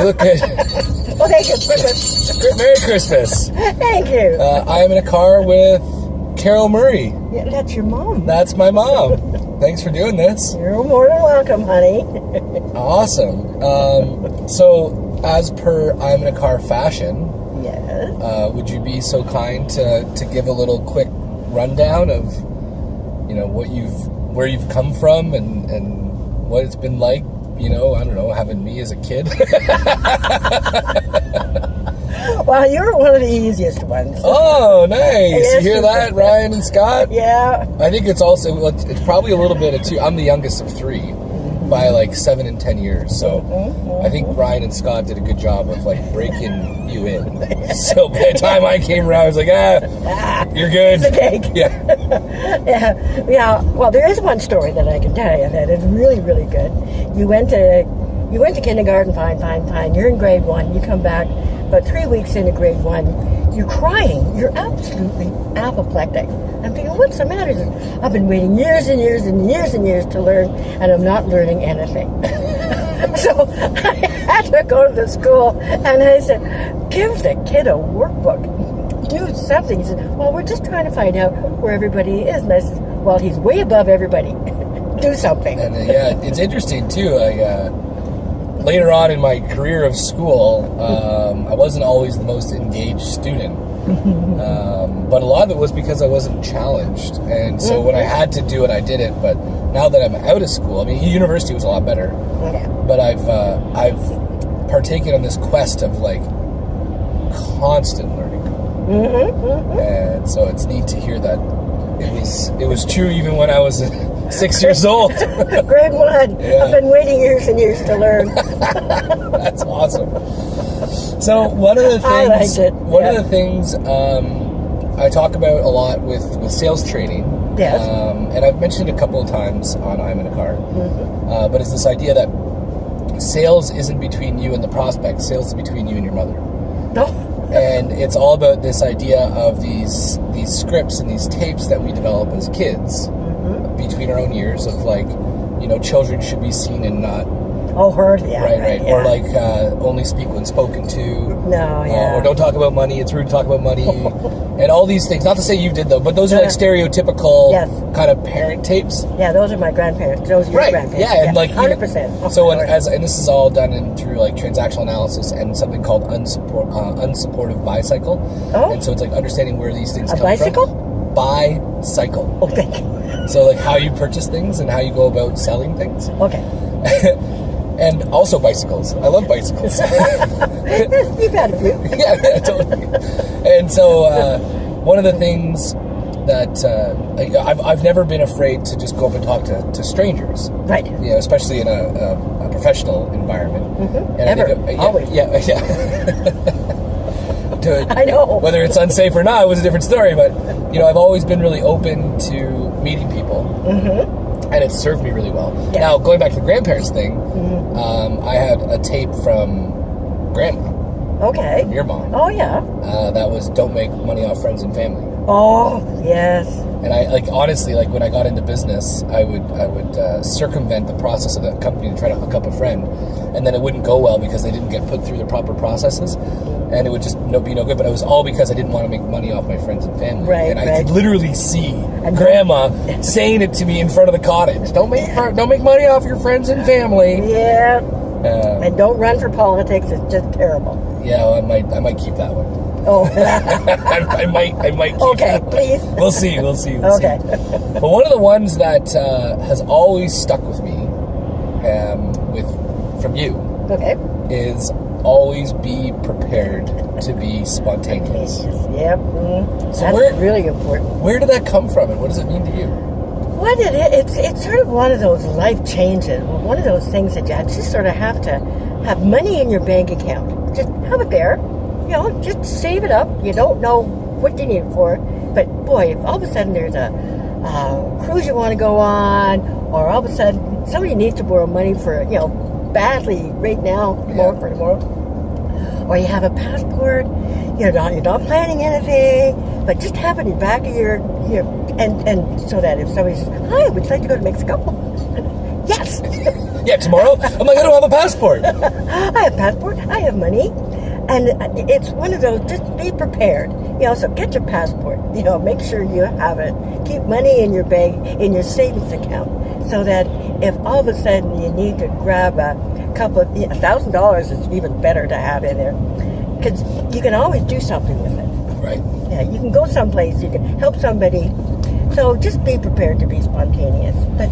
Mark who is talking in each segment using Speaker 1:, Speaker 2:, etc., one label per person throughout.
Speaker 1: You look good.
Speaker 2: Well, thank you. Christmas.
Speaker 1: Merry Christmas.
Speaker 2: Thank you.
Speaker 1: I am in a car with Carol Murray.
Speaker 2: Yeah, that's your mom.
Speaker 1: That's my mom. Thanks for doing this.
Speaker 2: You're more than welcome, honey.
Speaker 1: Awesome. So, as per I'm in a car fashion,
Speaker 2: Yes.
Speaker 1: would you be so kind to give a little quick rundown of, where you've come from and what it's been like, I don't know, having me as a kid?
Speaker 2: Well, you're one of the easiest ones.
Speaker 1: Oh, nice.
Speaker 2: Yes,
Speaker 1: You hear that, Ryan and Scott?
Speaker 2: Yeah.
Speaker 1: I think it's also, it's probably a little bit of two. I'm the youngest of three by like 7 and 10 years. So I think Ryan and Scott did a good job of like breaking you in. So by the time I came around, I was like, you're good.
Speaker 2: It's a cake.
Speaker 1: Yeah.
Speaker 2: Yeah. Well, there is one story that I can tell you that is really, really good. You went to kindergarten, fine. You're in grade 1. You come back about 3 weeks into grade 1. You're crying. You're absolutely apoplectic. I'm thinking, what's the matter? I've been waiting years and years and years and years to learn, and I'm not learning anything. So I had to go to the school, and I said, give the kid a workbook. Do something. He said, well, we're just trying to find out where everybody is. And I said, well, he's way above everybody. Do something.
Speaker 1: And it's interesting too. Later on in my career of school, I wasn't always the most engaged student. But a lot of it was because I wasn't challenged. And so when I had to do it, I did it. But now that I'm out of school, university was a lot better.
Speaker 2: Yeah.
Speaker 1: But I've partaken on this quest of like constant learning. And so it's neat to hear that it was true even when I was 6 years old.
Speaker 2: Grade 1.
Speaker 1: Yeah.
Speaker 2: I've been waiting years and years to learn.
Speaker 1: That's awesome. So one of the things,
Speaker 2: I liked it.
Speaker 1: One of the things I talk about a lot with sales training.
Speaker 2: Yes.
Speaker 1: And I've mentioned it a couple of times on I'm in a Car. But it's this idea that sales isn't between you and the prospect. Sales is between you and your mother.
Speaker 2: No.
Speaker 1: And it's all about this idea of these scripts and these tapes that we develop as kids between our own years of like, children should be seen and not.
Speaker 2: Oh, heard, yeah.
Speaker 1: Right.
Speaker 2: Yeah.
Speaker 1: Or like only speak when spoken to.
Speaker 2: No, yeah.
Speaker 1: Or don't talk about money. It's rude to talk about money. And all these things. Not to say you did though, but those are like stereotypical kind of parent tapes.
Speaker 2: Yeah, those are my grandparents. Those are your grandparents.
Speaker 1: Yeah, and like
Speaker 2: 100%.
Speaker 1: So and this is all done through like transactional analysis and something called unsupportive bicycle.
Speaker 2: Oh.
Speaker 1: And so it's like understanding where these things come
Speaker 2: bicycle?
Speaker 1: from. Bicycle.
Speaker 2: Oh, thank you.
Speaker 1: So like how you purchase things and how you go about selling things.
Speaker 2: Okay.
Speaker 1: And also bicycles. I love bicycles.
Speaker 2: You've had a few.
Speaker 1: yeah, totally. And so one of the things that I've never been afraid to just go up and talk to strangers.
Speaker 2: Right.
Speaker 1: Especially in a professional environment.
Speaker 2: And always.
Speaker 1: Yeah.
Speaker 2: I know.
Speaker 1: Whether it's unsafe or not was a different story, but I've always been really open to meeting people. And it's served me really well.
Speaker 2: Yeah.
Speaker 1: Now, going back to the grandparents thing, I had a tape from Grandma.
Speaker 2: Okay.
Speaker 1: From your mom.
Speaker 2: Oh, yeah.
Speaker 1: That was don't make money off friends and family.
Speaker 2: Oh, yes.
Speaker 1: And I honestly, when I got into business, I would circumvent the process of the company to try to hook up a friend, and then it wouldn't go well because they didn't get put through the proper processes, and it would just be no good. But it was all because I didn't want to make money off my friends and family.
Speaker 2: Right.
Speaker 1: And I could literally see Grandma saying it to me in front of the cottage. Don't make money off your friends and family.
Speaker 2: Yeah. And don't run for politics. It's just terrible.
Speaker 1: Yeah, well, I might keep that one.
Speaker 2: Oh.
Speaker 1: I might keep
Speaker 2: okay,
Speaker 1: that.
Speaker 2: please.
Speaker 1: We'll see.
Speaker 2: Okay.
Speaker 1: But one of the ones that has always stuck with me, from you, is always be prepared to be spontaneous.
Speaker 2: Yep.
Speaker 1: So
Speaker 2: that's really important.
Speaker 1: Where did that come from, and what does it mean to you?
Speaker 2: What it's sort of one of those life changes, one of those things that you just sort of have to have money in your bank account. Just have it there, just save it up. You don't know what you need it for, but boy, if all of a sudden there's a cruise you want to go on, or all of a sudden somebody needs to borrow money for, badly right now, for tomorrow, or you have a passport, you're not planning anything, but just have it in the back of your and so that if somebody says, hi, would you like to go to Mexico? Yes.
Speaker 1: Yeah, tomorrow? I'm like, I don't have a passport.
Speaker 2: I have passport. I have money. And it's one of those, just be prepared. So get your passport. Make sure you have it. Keep money in your bank, in your savings account, so that if all of a sudden you need to grab a couple of, $1,000 is even better to have in there. Because you can always do something with it.
Speaker 1: Right.
Speaker 2: Yeah, you can go someplace, you can help somebody. So just be prepared to be spontaneous. But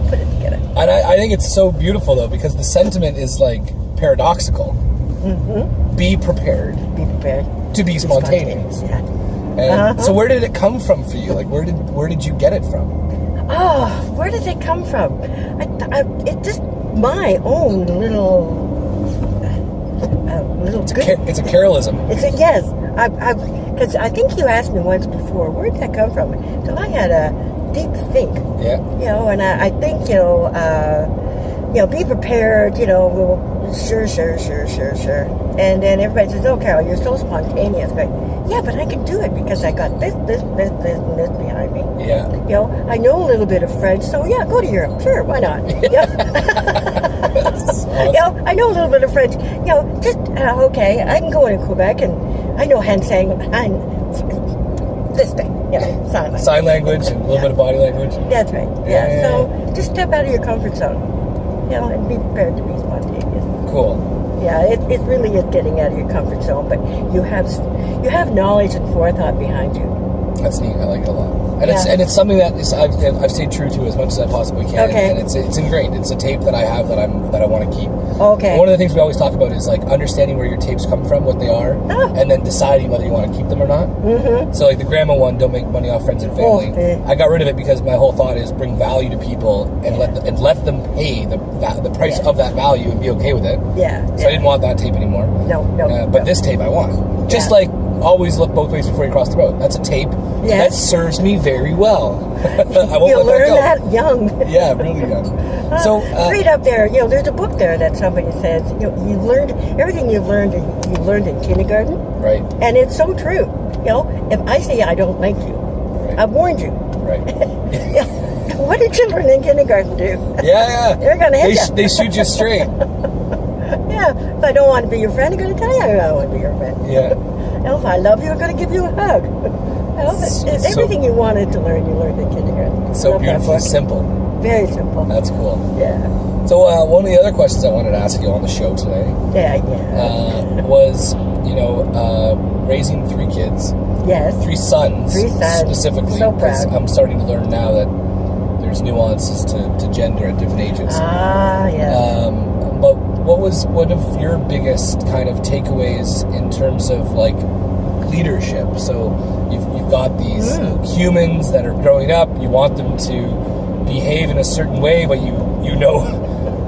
Speaker 2: put it together.
Speaker 1: And I think it's so beautiful, though, because the sentiment is, like, paradoxical.
Speaker 2: Mm-hmm.
Speaker 1: Be prepared.
Speaker 2: Be prepared.
Speaker 1: To be spontaneous.
Speaker 2: Yeah.
Speaker 1: And so where did it come from for you? Like, where did you get it from?
Speaker 2: Oh, where did it come from? It's just my own little
Speaker 1: It's a Carolism.
Speaker 2: Yes. Because I think you asked me once before, where did that come from? So I had a deep think.
Speaker 1: Yeah.
Speaker 2: And I think, be prepared, sure. And then everybody says, oh, Carol, you're so spontaneous. But, yeah, but I can do it because I got this, and this behind me.
Speaker 1: Yeah.
Speaker 2: I know a little bit of French, so yeah, go to Europe. Sure, why not?
Speaker 1: That's awesome.
Speaker 2: I know a little bit of French. Okay, I can go into Quebec, and I know this thing.
Speaker 1: Sign language and a little bit of body language.
Speaker 2: That's right. Yeah. So just step out of your comfort zone. And be prepared to be spontaneous.
Speaker 1: Cool.
Speaker 2: Yeah, it really is getting out of your comfort zone, but you have knowledge and forethought behind you.
Speaker 1: That's neat. I like it a lot. And it's something that I've stayed true to as much as I possibly can.
Speaker 2: Okay.
Speaker 1: And it's ingrained. It's a tape that I have that I want to keep.
Speaker 2: Okay.
Speaker 1: One of the things we always talk about is like understanding where your tapes come from, what they are, and then deciding whether you want to keep them or not. Mm-hmm. So like the grandma one, don't make money off friends and family.
Speaker 2: Okay.
Speaker 1: I got rid of it because my whole thought is bring value to people and let them pay the price of that value and be okay with it.
Speaker 2: Yeah.
Speaker 1: So I didn't want that tape anymore.
Speaker 2: No.
Speaker 1: But this tape I want. Just like always look both ways before you cross the road. That's a tape that serves me very well. I won't
Speaker 2: You'll
Speaker 1: let
Speaker 2: learn
Speaker 1: that go.
Speaker 2: that young.
Speaker 1: Yeah, really young. So
Speaker 2: read up there. There's a book there that somebody says you've learned everything you've learned in kindergarten.
Speaker 1: Right.
Speaker 2: And it's so true. If I say I don't like you, I've warned you.
Speaker 1: Right.
Speaker 2: What do children in kindergarten do?
Speaker 1: Yeah.
Speaker 2: They're gonna hit you.
Speaker 1: They shoot you straight.
Speaker 2: Yeah. If I don't want to be your friend, I'm gonna tell you I don't want to be your friend.
Speaker 1: Yeah.
Speaker 2: If I love you, I'm gonna give you a hug. Everything you wanted to learn, you learned in kindergarten.
Speaker 1: It's so beautifully simple.
Speaker 2: Very simple.
Speaker 1: That's cool.
Speaker 2: Yeah.
Speaker 1: So one of the other questions I wanted to ask you on the show today was, raising 3 kids.
Speaker 2: Yes.
Speaker 1: 3 sons.
Speaker 2: 3 sons.
Speaker 1: Specifically.
Speaker 2: So proud.
Speaker 1: I'm starting to learn now that there's nuances to gender at different ages.
Speaker 2: Yes.
Speaker 1: But what was one of your biggest kind of takeaways in terms of like leadership? So you've got these humans that are growing up. You want them to behave in a certain way, but you know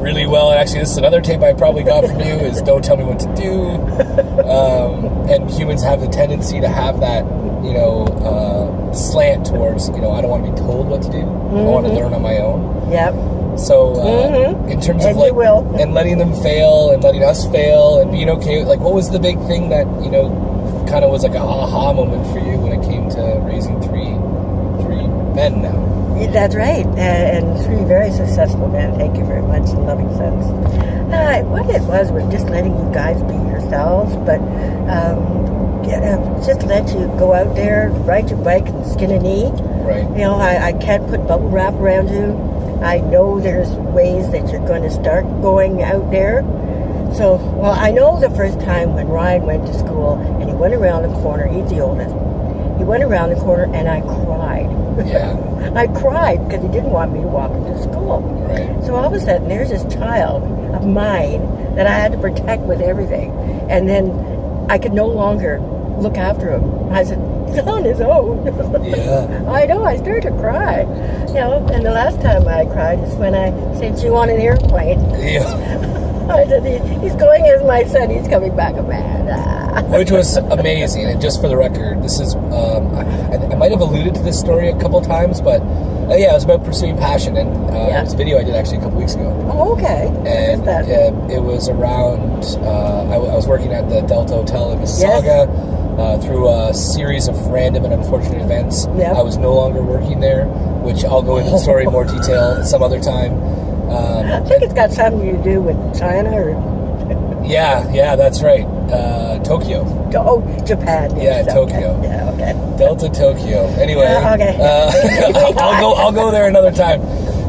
Speaker 1: really well. And actually, this is another tape I probably got from you: is don't tell me what to do. And humans have the tendency to have that, slant towards, I don't want to be told what to do. I want to learn on my own.
Speaker 2: Yep.
Speaker 1: So in terms of and letting them fail and letting us fail and being okay, like what was the big thing that kind of was like a aha moment for you when it came to raising three men now?
Speaker 2: That's right, and 3 very successful men. Thank you very much, in loving sons. What it was just letting you guys be yourselves, but just let you go out there, ride your bike and skin a knee.
Speaker 1: Right.
Speaker 2: I can't put bubble wrap around you. I know there's ways that you're going to start going out there. So, I know the first time when Ryan went to school and he went around the corner, he's the oldest. He went around the corner and I cried.
Speaker 1: Yeah.
Speaker 2: I cried because he didn't want me to walk him to school.
Speaker 1: Right.
Speaker 2: So all of a sudden, there's this child of mine that I had to protect with everything. And then I could no longer look after him. I said, he's on his own.
Speaker 1: Yeah.
Speaker 2: I know, I started to cry. And the last time I cried is when I sent you on an airplane.
Speaker 1: Yeah.
Speaker 2: I said, he's going as my son, he's coming back a man.
Speaker 1: Which was amazing. And just for the record, this is, I might have alluded to this story a couple times, but it was about pursuing passion. And it was a video I did actually a couple weeks ago.
Speaker 2: Oh, okay.
Speaker 1: And it was around, I was working at the Delta Hotel in Mississauga. Through a series of random and unfortunate events.
Speaker 2: Yep.
Speaker 1: I was no longer working there, which I'll go into the story in more detail some other time.
Speaker 2: I think it's got something to do with China or
Speaker 1: Yeah, that's right. Tokyo.
Speaker 2: Japan.
Speaker 1: Yeah,
Speaker 2: yes,
Speaker 1: Tokyo.
Speaker 2: Okay. Yeah, okay.
Speaker 1: Delta Tokyo. Anyway,
Speaker 2: Okay.
Speaker 1: I'll go there another time.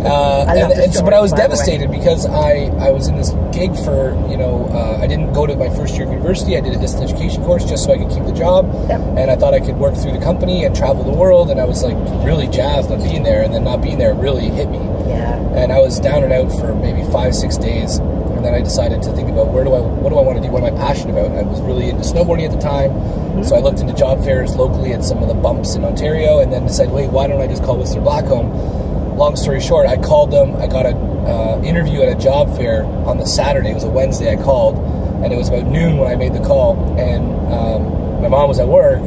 Speaker 2: love the
Speaker 1: But I was
Speaker 2: stories, by the way.
Speaker 1: devastated because I was in this gig for, I didn't go to my first year of university. I did a distance education course just so I could keep the job.
Speaker 2: Yep.
Speaker 1: And I thought I could work through the company and travel the world. And I was like really jazzed on being there. And then not being there really hit me.
Speaker 2: Yeah.
Speaker 1: And I was down and out for maybe 5-6 days. And then I decided to think about what do I want to do? What am I passionate about? And I was really into snowboarding at the time. Mm-hmm. So I looked into job fairs locally at some of the bumps in Ontario and then decided, wait, why don't I just call Whistler Blackcomb? Long story short, I called them. I got an interview at a job fair on the Saturday. It was a Wednesday. I called, and it was about noon when I made the call. And my mom was at work,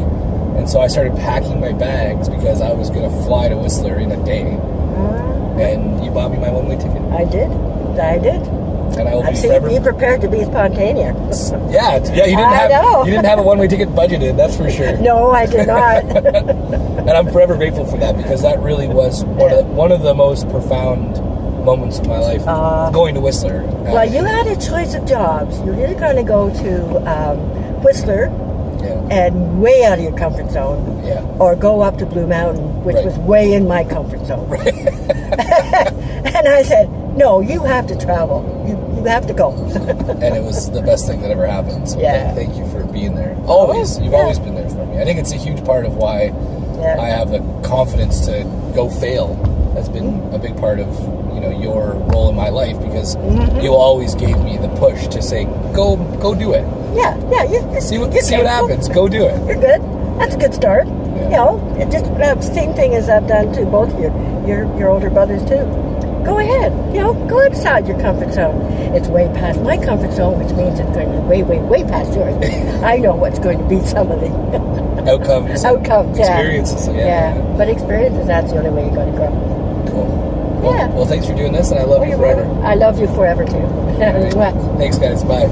Speaker 1: and so I started packing my bags because I was going to fly to Whistler in a day. And you bought me my one-way ticket.
Speaker 2: I did.
Speaker 1: And I will
Speaker 2: I
Speaker 1: be
Speaker 2: see
Speaker 1: forever.
Speaker 2: you prepared to be spontaneous.
Speaker 1: Yeah. You didn't have a one-way ticket budgeted. That's for sure.
Speaker 2: No, I did not.
Speaker 1: And I'm forever grateful for that because that really was one of the most profound moments of my life. Going to Whistler.
Speaker 2: Well, you had a choice of jobs. You were either going to go to Whistler and way out of your comfort zone, or go up to Blue Mountain, which was way in my comfort zone.
Speaker 1: Right.
Speaker 2: And I said, no, you have to travel. You have to go.
Speaker 1: And it was the best thing that ever happened. So thank you for being there. Always. You've always been there for me. I think it's a huge part of why I have the confidence to go fail. Has been a big part of your role in my life because you always gave me the push to say, go do it.
Speaker 2: Yeah.
Speaker 1: See what happens. Go do it.
Speaker 2: You're good. That's a good start.
Speaker 1: Yeah.
Speaker 2: It just the same thing as I've done to both of your older brothers too. Go ahead. Go outside your comfort zone. It's way past my comfort zone, which means it's going to be way past yours. I know what's going to be some of the
Speaker 1: outcomes, experiences. Yeah.
Speaker 2: But experiences, that's the only way you're going to grow.
Speaker 1: Cool.
Speaker 2: Yeah.
Speaker 1: Well, thanks for doing this, and I love you forever.
Speaker 2: I love you forever too.
Speaker 1: Right. Thanks, guys. Bye.